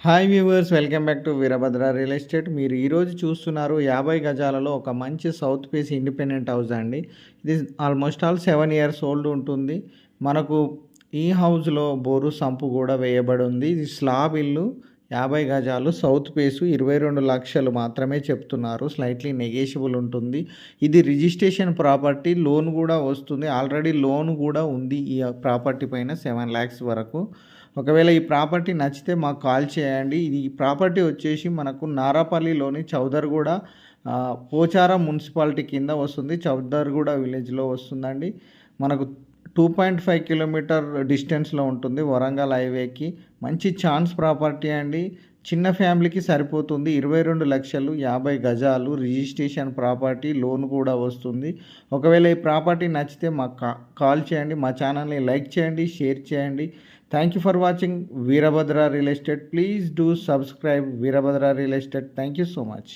Hi viewers, welcome back to Veerabhadra real estate. మీరు ఈరోజు చూస్తున్నారు 50 గజాలలో ఒక మంచి సౌత్ ఫేస్ ఇండిపెండెంట్ హౌస్ అండి. ఇది ఆల్మోస్ట్ ఆల్ 7 ఇయర్స్ ఓల్డ్ ఉంటుంది. మనకు ఈ హౌస్లో బోరు సంపు కూడా వేయబడి ఉంది. ఇది స్లాబ్ ఇల్లు, 50 గజాలు, సౌత్ ఫేసు, 22 లక్షలు మాత్రమే చెప్తున్నారు. స్లైట్లీ నెగోషియబుల్ ఉంటుంది. ఇది రిజిస్ట్రేషన్ ప్రాపర్టీ, లోన్ కూడా వస్తుంది. ఆల్రెడీ లోన్ కూడా ఉంది ఈ ప్రాపర్టీ పైన 7 lakhs వరకు. ఒకవేళ ఈ ప్రాపర్టీ నచ్చితే మాకు కాల్ చేయండి. ఇది ప్రాపర్టీ వచ్చేసి మనకు నారాపల్లిలోని చౌదర్గూడ పోచారం మున్సిపాలిటీ కింద వస్తుంది. చౌదర్గూడ విలేజ్లో వస్తుందండి. మనకు 2.5 కిలోమీటర్ డిస్టెన్స్లో ఉంటుంది వరంగల్ హైవేకి. మంచి ఛాన్స్ ప్రాపర్టీ అండి. చిన్న ఫ్యామిలీకి సరిపోతుంది. 22 లక్షలు, 50 గజాలు, రిజిస్ట్రేషన్ ప్రాపర్టీ, లోన్ కూడా వస్తుంది. ఒకవేళ ఈ ప్రాపర్టీ నచ్చితే మాకు కాల్ చేయండి. మా ఛానల్ని లైక్ చేయండి, షేర్ చేయండి. Thank you for watching Veerabhadra Real Estate. Please do subscribe Veerabhadra Real Estate. Thank you so much.